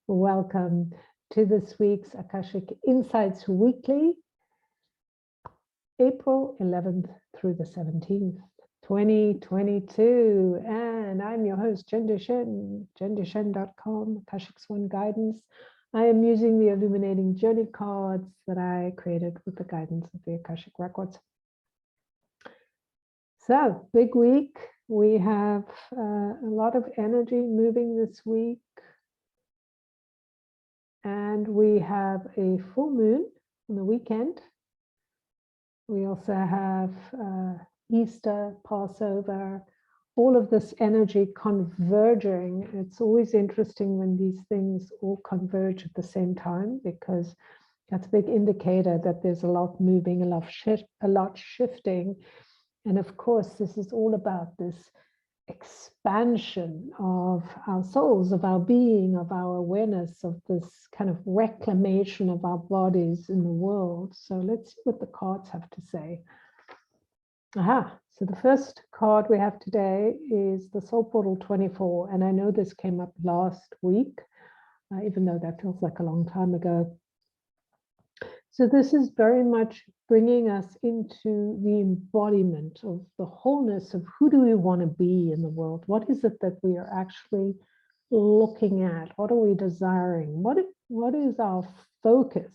Welcome to this week's Akashic Insights Weekly, April 11th through the 17th, 2022. And I'm your host, Jen Shen, jendeshen.com, Akashic's One Guidance. I am using the Illuminating Journey Cards that I created with the guidance of the Akashic Records. So, big week. We have a lot of energy moving this week. And we have a full moon on the weekend. We also have Easter, Passover, all of this energy converging. It's always interesting when these things all converge at the same time, because that's a big indicator that there's a lot moving, a lot shifting. And of course, this is all about this expansion of our souls, of our being, of our awareness, of this kind of reclamation of our bodies in the world. So let's see what the cards have to say. So the first card we have today is the Soul Portal 24. And I know this came up last week, even though that feels like a long time ago. So this is very much bringing us into the embodiment of the wholeness of who do we want to be in the world? What is it that we are actually looking at? What are we desiring? What is our focus?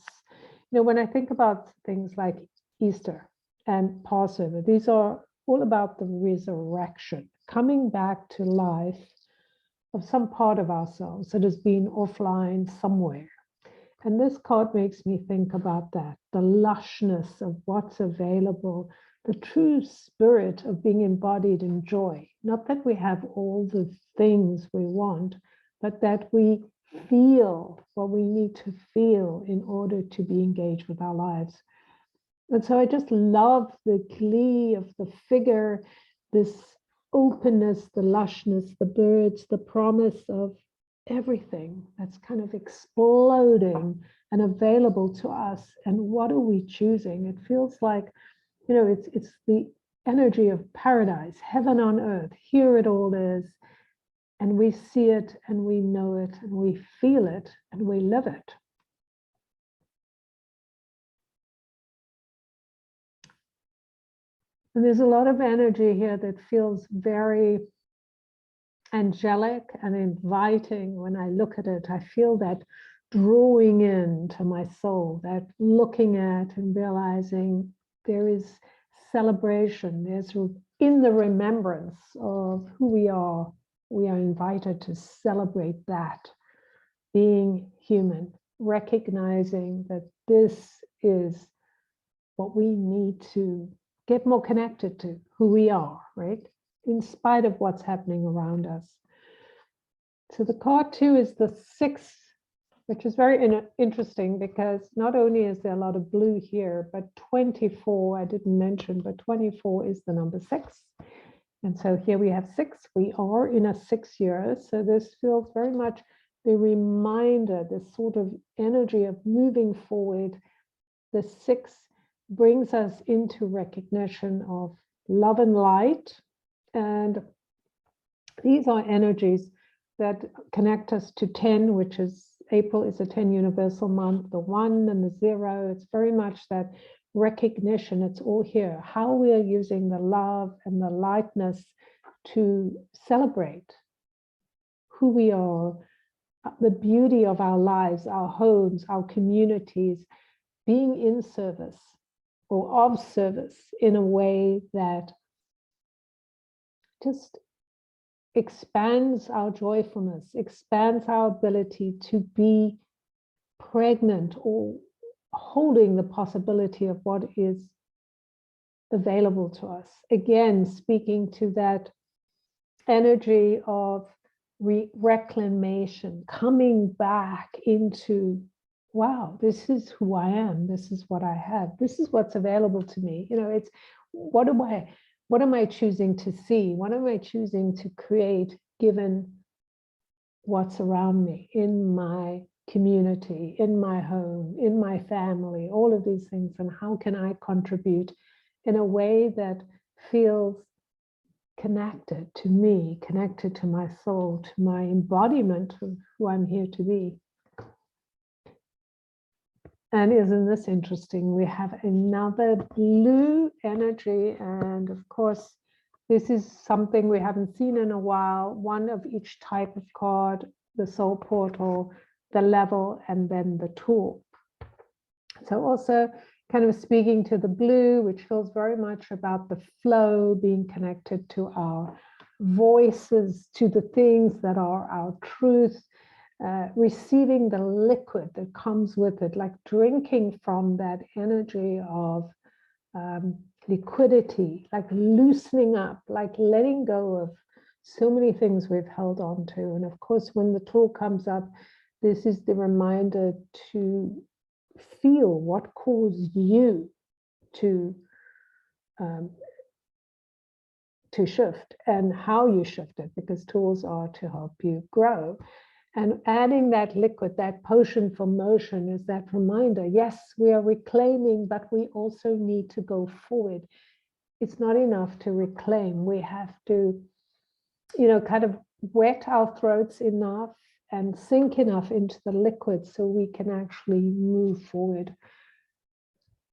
You know, when I think about things like Easter and Passover, these are all about the resurrection, coming back to life of some part of ourselves that has been offline somewhere. And this card makes me think about that, the lushness of what's available, the true spirit of being embodied in joy. Not that we have all the things we want, but that we feel what we need to feel in order to be engaged with our lives. And so I just love the glee of the figure, this openness, the lushness, the birds, the promise of everything that's kind of exploding and available to us. And what are we choosing? It feels like, you know, it's the energy of paradise, heaven on earth. Here it all is. And we see it and we know it and we feel it and we live it. And there's a lot of energy here that feels very angelic and inviting. When I look at it, I feel that drawing into my soul, that looking at and realizing there is celebration. There's in the remembrance of who we are invited to celebrate that, being human, recognizing that this is what we need to get more connected to, who we are, right? In spite of what's happening around us. So the card 2 is the 6, which is very interesting because not only is there a lot of blue here, but 24, I didn't mention, but 24 is the number 6. And so here we have 6. We are in a 6 year. So this feels very much the reminder, this sort of energy of moving forward. The 6 brings us into recognition of love and light. And these are energies that connect us to 10, which is April is a 10 universal month, the 1 and the 0. It's very much that recognition. It's all here. How we are using the love and the lightness to celebrate who we are, the beauty of our lives, our homes, our communities, being in service or of service in a way that just expands our joyfulness, expands our ability to be pregnant or holding the possibility of what is available to us. Again, speaking to that energy of reclamation, coming back into, wow, this is who I am. This is what I have. This is what's available to me. You know, it's what am I choosing to see? What am I choosing to create given what's around me in my community, in my home, in my family, all of these things, and how can I contribute in a way that feels connected to me, connected to my soul, to my embodiment of who I'm here to be. And isn't this interesting? We have another blue energy. And of course, this is something we haven't seen in a while. One of each type of card, the soul portal, the level, and then the tool. So also kind of speaking to the blue, which feels very much about the flow, being connected to our voices, to the things that are our truth, receiving the liquid that comes with it, like drinking from that energy of liquidity, like loosening up, like letting go of so many things we've held on to. And of course, when the tool comes up, this is the reminder to feel what caused you to shift and how you shifted, because tools are to help you grow. And adding that liquid, that potion for motion, is that reminder, yes, we are reclaiming, but we also need to go forward. It's not enough to reclaim. We have to, kind of wet our throats enough and sink enough into the liquid so we can actually move forward.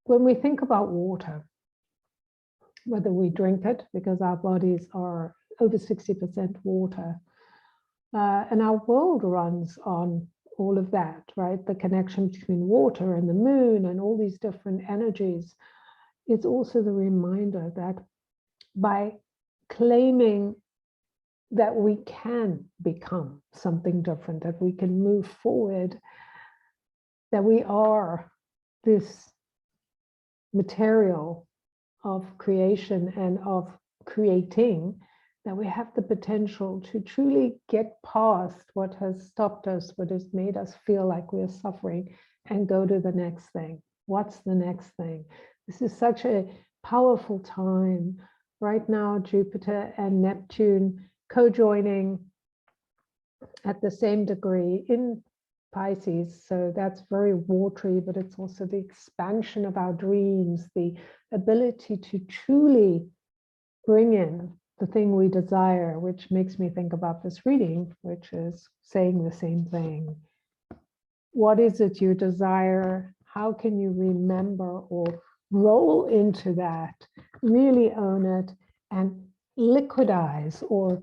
When we think about water, whether we drink it, because our bodies are over 60% water, and our world runs on all of that, right? The connection between water and the moon and all these different energies. It's also the reminder that by claiming that we can become something different, that we can move forward, that we are this material of creation and of creating, that we have the potential to truly get past what has stopped us, what has made us feel like we're suffering, and go to the next thing. What's the next thing? This is such a powerful time. Right now, Jupiter and Neptune co-joining at the same degree in Pisces. So that's very watery, but it's also the expansion of our dreams, the ability to truly bring in the thing we desire, which makes me think about this reading, which is saying the same thing. What is it you desire? How can you remember or roll into that, really own it, and liquidize or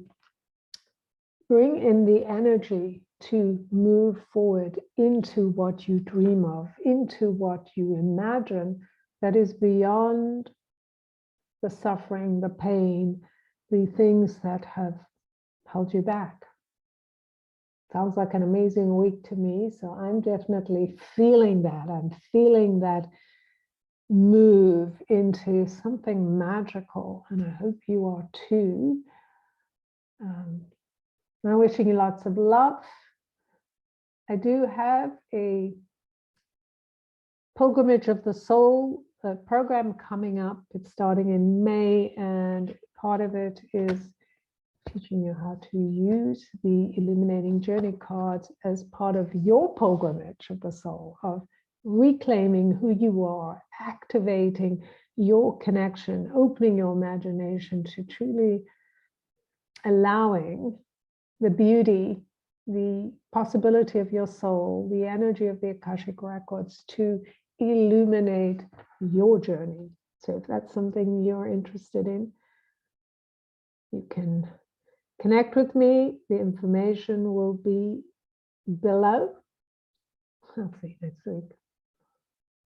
bring in the energy to move forward into what you dream of, into what you imagine that is beyond the suffering, the pain, the things that have held you back. Sounds like an amazing week to me. So I'm definitely feeling that. I'm feeling that move into something magical. And I hope you are too. I'm wishing you lots of love. I do have a Pilgrimage of the Soul program coming up. It's starting in May, and part of it is teaching you how to use the Illuminating Journey Cards as part of your pilgrimage of the soul, of reclaiming who you are, activating your connection, opening your imagination to truly allowing the beauty, the possibility of your soul, the energy of the Akashic records to illuminate your journey. So if that's something you're interested in, you can connect with me. The information will be below. I'll see you next week.